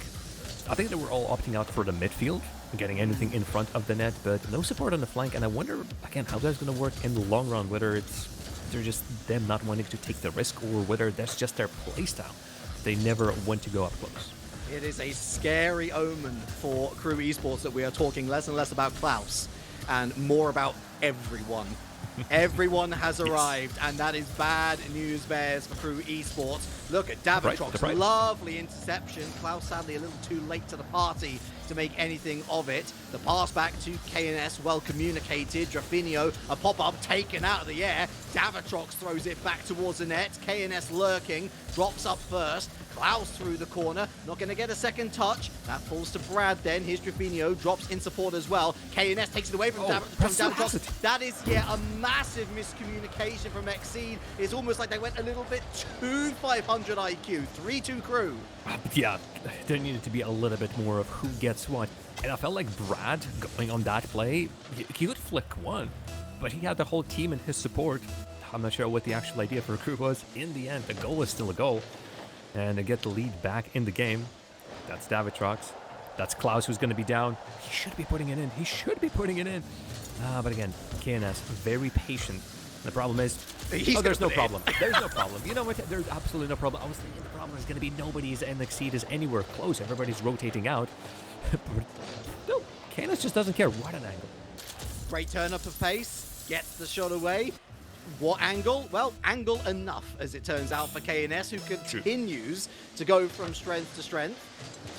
B: I think they were all opting out for the midfield, getting anything in front of the net, but no support on the flank. And I wonder, again, how that's going to work in the long run, whether they're just them not wanting to take the risk or whether that's just their playstyle. They never want to go up close.
A: It is a scary omen for Crew Esports that we are talking less and less about Klaus and more about everyone. Everyone has arrived, and that is bad news bears for Crew Esports. Look at Davitrox,
B: Right.
A: lovely interception. Klaus sadly a little too late to the party to make anything of it. The pass back to KNS, well communicated. Drafinio, a pop-up taken out of the air. Davitrox throws it back towards the net. KNS lurking, drops up first. Klaus through the corner, not going to get a second touch. That falls to Brad then. Here's Drafinio, drops in support as well. KNS takes it away from Davitrox. That is, a massive miscommunication from Exeed. It's almost like they went a little bit too 500 IQ. 3-2 Crew.
B: Yeah, there needed to be a little bit more of who gets what. And I felt like Brad going on that play, he could flick one, but he had the whole team in his support. I'm not sure what the actual idea for Crew was. In the end, the goal was still a goal. And they get the lead back in the game. That's Davitrox. That's Klaus who's going to be down. He should be putting it in. But again, KNS, very patient. The problem is, there's no problem. There's no problem. You know what? There's absolutely no problem. I was thinking the problem is going to be nobody's and Exeed is anywhere close. Everybody's rotating out. But no, KNS just doesn't care. What an angle.
A: Great turn up of pace. Gets the shot away. What angle? Well, angle enough, as it turns out, for KNS, who continues to go from strength to strength.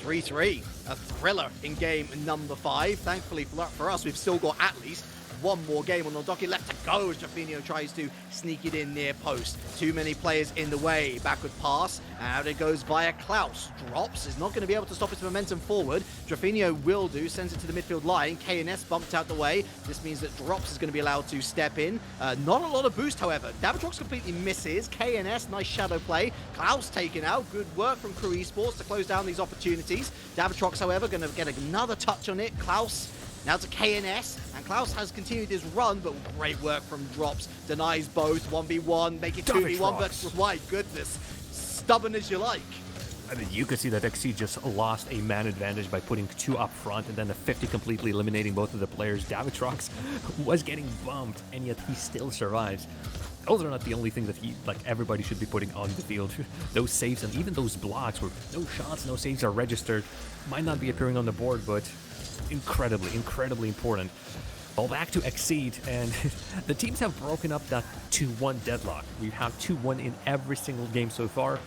A: 3-3, a thriller in game number 5. Thankfully for us, we've still got at least one more game on the docket left to go as Drafinio tries to sneak it in near post. Too many players in the way. Backward pass, and out it goes via Klaus. Drops, is not going to be able to stop its momentum forward. Drafinio will do, sends it to the midfield line. KNS bumped out the way. This means that Drops is going to be allowed to step in. Not a lot of boost, however. Davitrox completely misses. KNS, nice shadow play. Klaus taken out. Good work from Crew Esports to close down these opportunities. Davitrox, however, going to get another touch on it. Klaus now to KNS, and Klaus has continued his run, but great work from Drops. Denies both, 1v1, make it 2v1, but my goodness, stubborn as you like.
B: I mean, you could see that Exeed just lost a man advantage by putting 2 up front and then the 50 completely eliminating both of the players. Davitrox was getting bumped, and yet he still survives. Those are not the only thing that everybody should be putting on the field. Those saves and even those blocks where no shots, no saves are registered, might not be appearing on the board, but incredibly important. Ball back to Exeed, and the teams have broken up that 2-1 deadlock. We have 2-1 in every single game so far.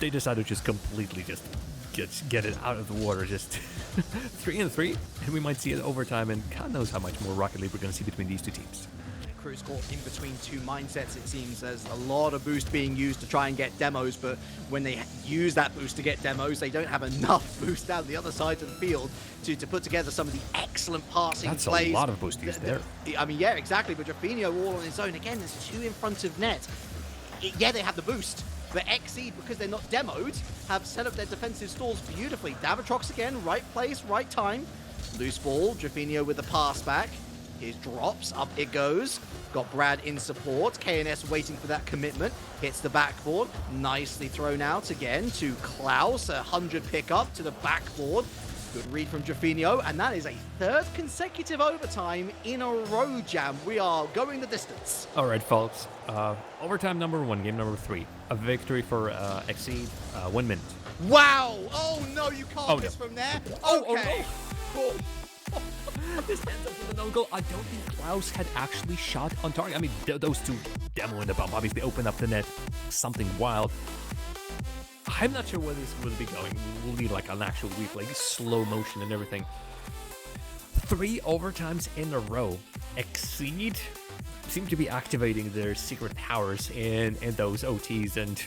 B: They decided to just completely get it out of the water, just 3-3, and we might see it overtime, and God knows how much more Rocket League we're going to see between these two teams.
A: Crew's caught in between two mindsets, it seems. There's a lot of boost being used to try and get demos, but when they use that boost to get demos, they don't have enough boost down the other side of the field to put together some of the excellent passing plays.
B: That's a lot of boost used there.
A: I mean, yeah, exactly, but Drafinio all on his own. Again, there's 2 in front of net. Yeah, they have the boost, but Exeed, because they're not demoed, have set up their defensive stalls beautifully. Davitrox again, right place, right time. Loose ball, Drafinio with the pass back. Here's Drops, up it goes. Got Brad in support. KNS waiting for that commitment. Hits the backboard. Nicely thrown out again to Klaus. 100 pickup to the backboard. Good read from Drafinio. And that is a 3rd consecutive overtime in a row, Jam. We are going the distance.
B: All right, folks. Overtime number 1, game number 3. A victory for Exeed. 1 minute.
A: Wow! Oh no, you can't miss from there. Okay.
B: Oh. This ends up with an own goal. I don't think Klaus had actually shot on target. I mean, those two demo in the bump obviously open up the net. Something wild. I'm not sure where this will be going. We'll need like an actual replay, slow motion and everything. 3 overtimes in a row. Exeed seem to be activating their secret powers in those OTs, and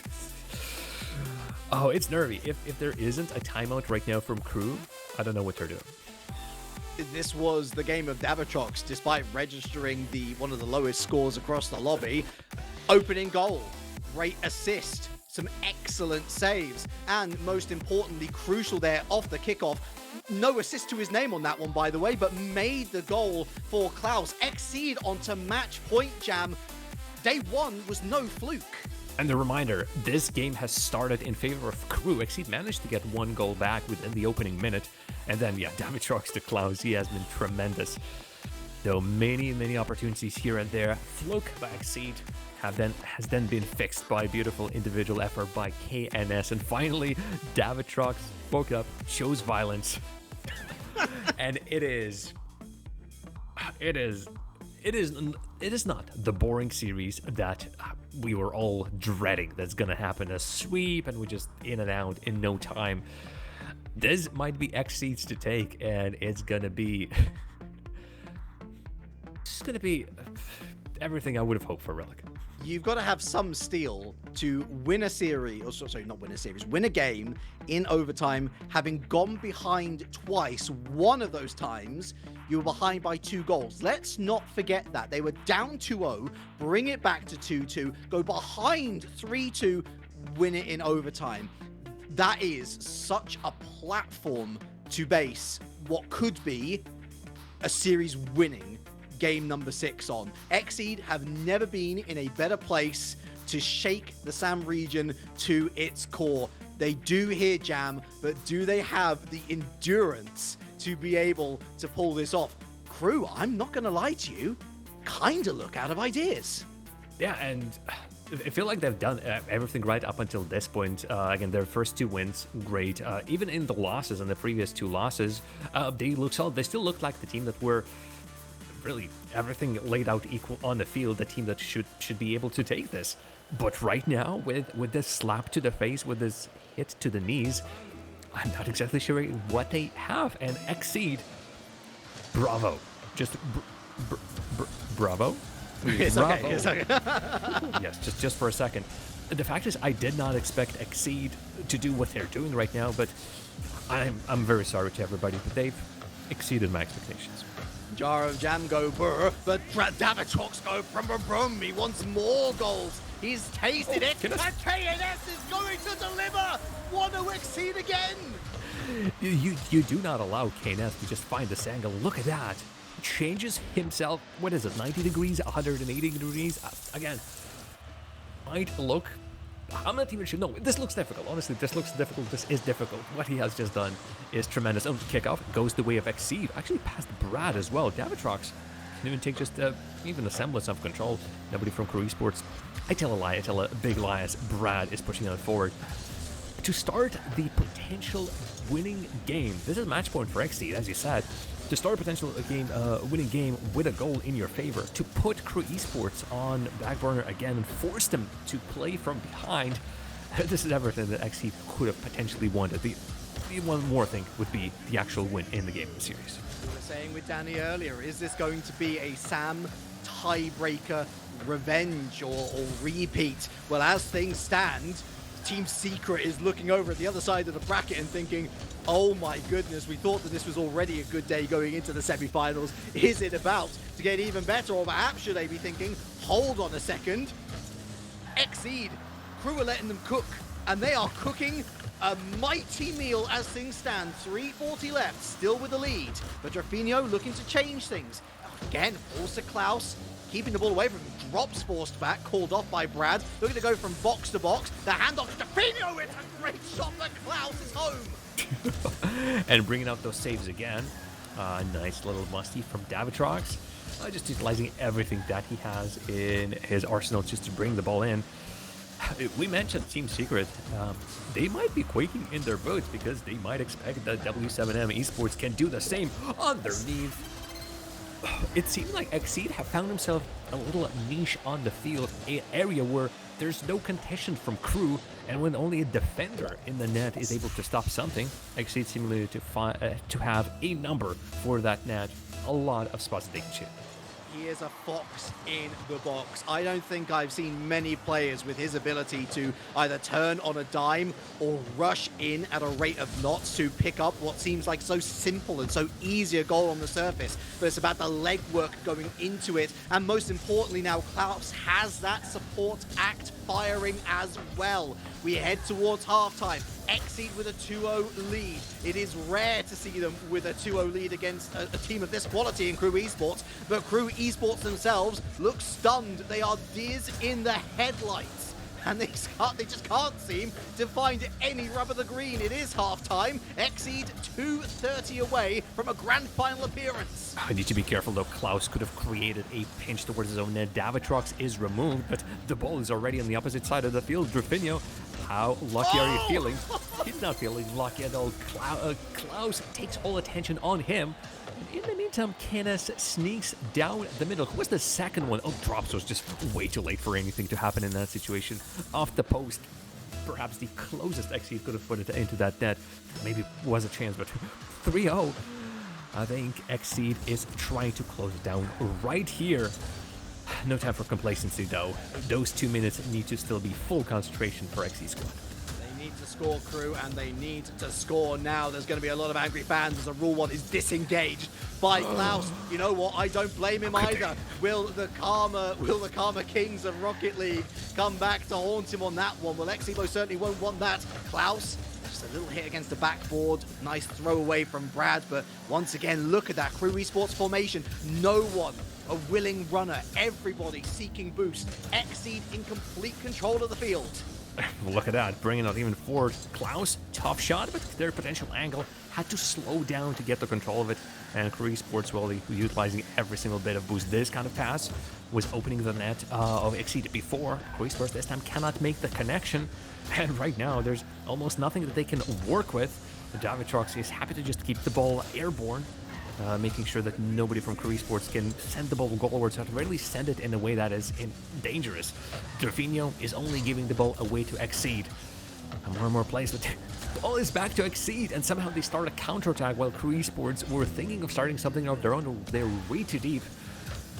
B: oh, it's nervy. If there isn't a timeout right now from Crew, I don't know what they're doing.
A: This was the game of Davitrox, despite registering one of the lowest scores across the lobby. Opening goal, great assist, some excellent saves, and most importantly, crucial there off the kickoff. No assist to his name on that one, by the way, but made the goal for Klaus. Exeed onto match point, Jam. Day 1 was no fluke.
B: And a reminder, this game has started in favor of Crew. Exeed managed to get 1 goal back within the opening minute. And then, Davitrox to Klaus, he has been tremendous. though. Many opportunities here and there. Fluke by Exeed has then been fixed by beautiful individual effort by KNS. And finally, Davitrox woke up, chose violence. And it is not the boring series that we were all dreading that's gonna happen, a sweep and we're just in and out in no time. This might be Exeed's to take, and it's gonna be everything I would have hoped for Relic.
A: You've got to have some steel to win a series, or sorry, not win a series, win a game in overtime, having gone behind twice. One of those times, you were behind by 2 goals. Let's not forget that. They were down 2-0, bring it back to 2-2, go behind 3-2, win it in overtime. That is such a platform to base what could be a series winning game number 6 on. Exeed have never been in a better place to shake the SAM region to its core. They do hear Jam, but do they have the endurance to be able to pull this off? Crew, I'm not going to lie to you, kind of look out of ideas.
B: Yeah, and I feel like they've done everything right up until this point. Again, their first 2 wins, great. Even in the losses, and the previous 2 losses, they look solid. They still look like the team that were really everything laid out equal on the field, the team that should be able to take this. But right now, with this slap to the face, with this hit to the knees, I'm not exactly sure what they have. And Exeed, bravo. Just bravo.
A: It's okay. It's okay.
B: Yes, just for a second. The fact is, I did not expect Exeed to do what they're doing right now, but I'm very sorry to everybody, but they've exceeded my expectations.
A: Jar of Jam go brr, but Davitrox go brum brum brum. He wants more goals. He's tasted it, and KNS is going to deliver. Want to Exeed again?
B: You do not allow KNS to just find this angle. Look at that. Changes himself. What is it? 90 degrees, 180 degrees. Again, might look. I'm not even sure. No, this looks difficult. Honestly, this looks difficult. This is difficult. What he has just done is tremendous. Oh, kickoff goes the way of Exeed. Actually past Brad as well. Davitrox can even take just even a semblance of control. Nobody from Crew Esports. I tell a lie. I tell a big lie as Brad is pushing on forward. To start the potential winning game. This is match point for Exeed, as you said. To start a potential winning game with a goal in your favor, to put Crew Esports on back burner again and force them to play from behind, this is everything that Exeed could have potentially wanted. The one more thing would be the actual win in the game of the series.
A: We were saying with Danny earlier, is this going to be a SAM tiebreaker revenge or repeat? Well, as things stand, Team Secret is looking over at the other side of the bracket and thinking, oh my goodness, we thought that this was already a good day going into the semi-finals. Is it about to get even better? Or perhaps should they be thinking, hold on a second. Exeed, Crew are letting them cook, and they are cooking a mighty meal as things stand. 3:40 left, still with the lead. But Drafinho looking to change things. Again, falls to Klaus, keeping the ball away from him. Drops forced back, called off by Brad. Looking to go from box to box. The handoff to Drafinho. It's a great shot, but Klaus is home.
B: And bringing out those saves again. Nice little musty from Davitrox. Just utilizing everything that he has in his arsenal just to bring the ball in. We mentioned Team Secret. They might be quaking in their boots because they might expect that W7M Esports can do the same underneath. It seemed like Exeed have found himself a little niche on the field, an area where there's no contention from Crew, and when only a defender in the net is able to stop something, Exeed seemingly to have a number for that net. A lot of spots they can shoot.
A: He is a fox in the box. I don't think I've seen many players with his ability to either turn on a dime or rush in at a rate of knots to pick up what seems like so simple and so easy a goal on the surface. But it's about the legwork going into it. And most importantly now, Klaus has that support act firing as well. We head towards halftime. Exeed with a 2-0 lead. It is rare to see them with a 2-0 lead against a team of this quality in Crew Esports, but Crew Esports themselves look stunned. They are deers in the headlights and they just can't seem to find any rub of the green. It is half-time. Exeed 2:30 away from a grand final appearance.
B: I need to be careful though. Klaus could have created a pinch towards his own net. Davitrox is removed, but the ball is already on the opposite side of the field. Drafinho, how lucky are you feeling? He's not feeling lucky at all. Klaus takes all attention on him. And in the meantime, KNS sneaks down the middle. Who was the second one? Oh, Drops was just way too late for anything to happen in that situation. Off the post, perhaps the closest Exeed could have put it into that net. Maybe was a chance, but 3-0. I think Exeed is trying to close it down right here. No time for complacency, though. Those 2 minutes need to still be full concentration for Exeed squad.
A: They need to score, Crew, and they need to score now. There's going to be a lot of angry fans as a Rule 1 is disengaged by Klaus. You know what? I don't blame him either. Will the Karma Kings of Rocket League come back to haunt him on that one? Well, Exeed most certainly won't want that. Klaus, just a little hit against the backboard. Nice throw away from Brad, but once again, look at that Crew Esports formation. No one a willing runner, everybody seeking boost. Exeed in complete control of the field.
B: Look at that, bringing out even forward. Klaus, tough shot, but their potential angle had to slow down to get the control of it. And Crew Esports, well, utilizing every single bit of boost. This kind of pass was opening the net of Exeed before. Crew Esports this time cannot make the connection. And right now, there's almost nothing that they can work with. Davitrox is happy to just keep the ball airborne. Making sure that nobody from Crew Esports can send the ball goalwards, or at least send it in a way that is dangerous. Drafinho is only giving the ball away to Exeed. More and more plays, but the ball is back to Exeed, and somehow they start a counterattack while Crew Esports were thinking of starting something of their own. They're way too deep.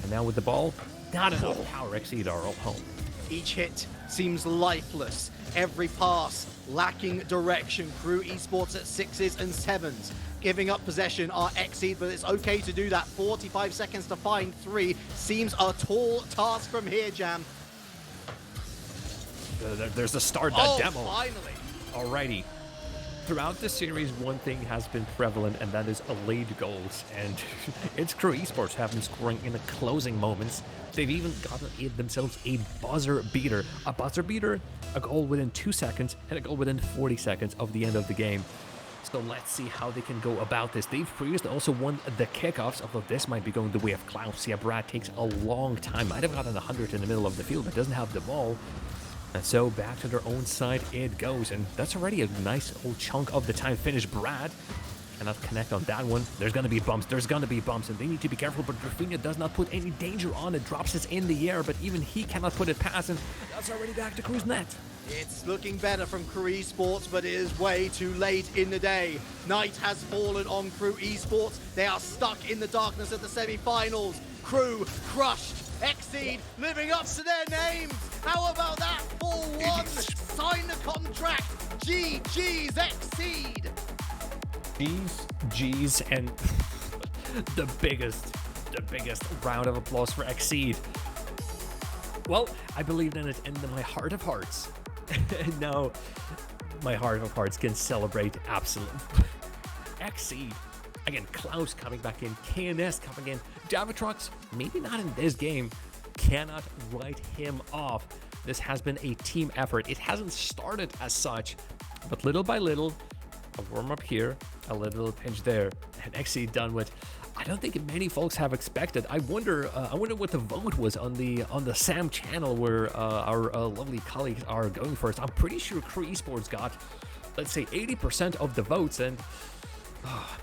B: And now with the ball, not enough power. Exeed are all home.
A: Each hit seems lifeless. Every pass lacking direction. Crew Esports at 6s and 7s. Giving up possession are Exeed, but it's okay to do that. 45 seconds to find 3 seems a tall task from here, Jam.
B: There's the start, that demo.
A: Finally.
B: Alrighty. Throughout the series, one thing has been prevalent, and that is late goals. And it's Crew Esports have been scoring in the closing moments. They've even gotten themselves a buzzer beater. A buzzer beater, a goal within 2 seconds, and a goal within 40 seconds of the end of the game. So let's see how they can go about this. They've previously also won the kickoffs, although this might be going the way of Klaus. Yeah, Brad takes a long time. Might have gotten 100 in the middle of the field, but doesn't have the ball. And so back to their own side it goes. And that's already a nice old chunk of the time finish. Brad cannot connect on that one. There's going to be bumps. There's going to be bumps, and they need to be careful. But Drafinho does not put any danger on it. Drops it in the air, but even he cannot put it past. And that's already back to Crew's net.
A: It's looking better from Crew Esports, but it is way too late in the day. Night has fallen on Crew Esports. They are stuck in the darkness of the semi-finals. Crew crushed. Exeed living up to their names. How about that? 4-1. Sign the contract. GG's Exeed.
B: G's, and the biggest round of applause for Exeed. Well, I believed in it in my heart of hearts. Now, my heart of hearts can celebrate absolute Exeed. Again, Klaus coming back in, KNS coming in, Davitrox, maybe not in this game, cannot write him off. This has been a team effort. It hasn't started as such, but little by little, a warm-up here, a little pinch there, and Exeed done what I don't think many folks have expected. I wonder what the vote was on the Sam channel where our lovely colleagues are going first. I'm pretty sure Crew Esports got, let's say, 80% of the votes, and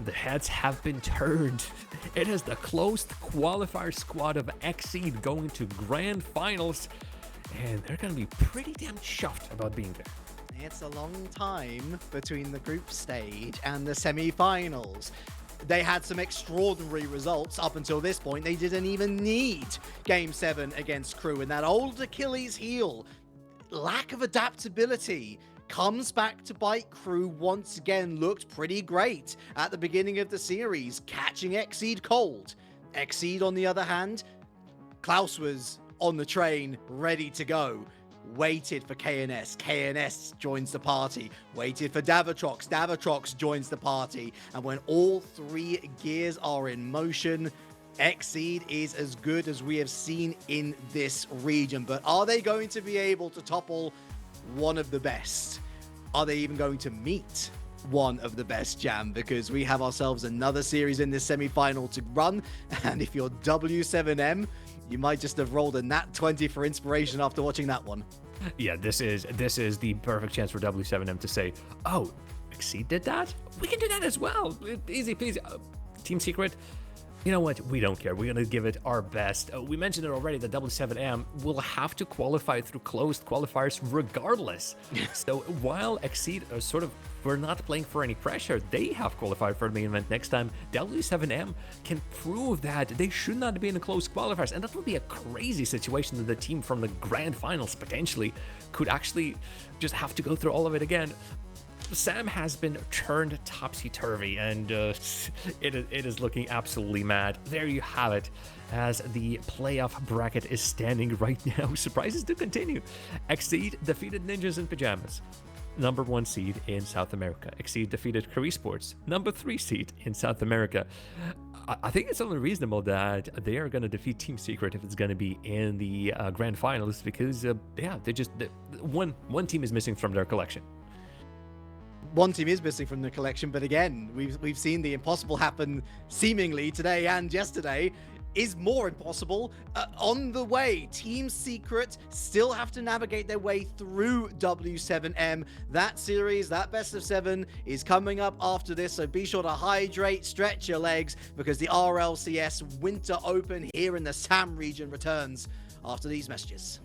B: the heads have been turned. It is the closed qualifier squad of Exeed going to grand finals, and they're going to be pretty damn chuffed about being there.
A: It's a long time between the group stage and the semi-finals. They had some extraordinary results up until this point. They didn't even need Game 7 against Crew, and that old Achilles heel, lack of adaptability, comes back to bite Crew once again. Looked pretty great at the beginning of the series, catching Exeed cold. Exeed, on the other hand, Klaus was on the train, ready to go. Waited for KNS. KNS joins the party. Waited for Davitrox. Davitrox joins the party. And when all 3 gears are in motion, Exeed is as good as we have seen in this region. But are they going to be able to topple one of the best. Are they even going to meet one of the best, Jam? Because we have ourselves another series in this semi-final to run, and if you're W7M, you might just have rolled a nat 20 for inspiration after watching that one.
B: Yeah, this is the perfect chance for W7M to say, oh, Exeed did that? We can do that as well. Easy peasy. Team Secret, you know what? We don't care. We're going to give it our best. We mentioned it already that W7M will have to qualify through closed qualifiers regardless. So while Exeed we're not playing for any pressure, they have qualified for the main event next time. W7M can prove that they should not be in the closed qualifiers. And that would be a crazy situation that the team from the grand finals potentially could actually just have to go through all of it again. Sam has been turned topsy-turvy, and it is looking absolutely mad. There you have it, as the playoff bracket is standing right now. Surprises to continue. Exeed defeated Ninjas in Pajamas, number 1 seed in South America. Exeed defeated League Esports, number 3 seed in South America. I think it's only reasonable that they are going to defeat Team Secret if it's going to be in the grand finals, because one team is missing from their collection.
A: One team is missing from the collection, but again, we've seen the impossible happen seemingly today and yesterday. Is more impossible on the way. Team Secret still have to navigate their way through W7M. That series, that best of 7, is coming up after this, so be sure to hydrate, stretch your legs, because the RLCS Winter Open here in the SAM region returns after these messages.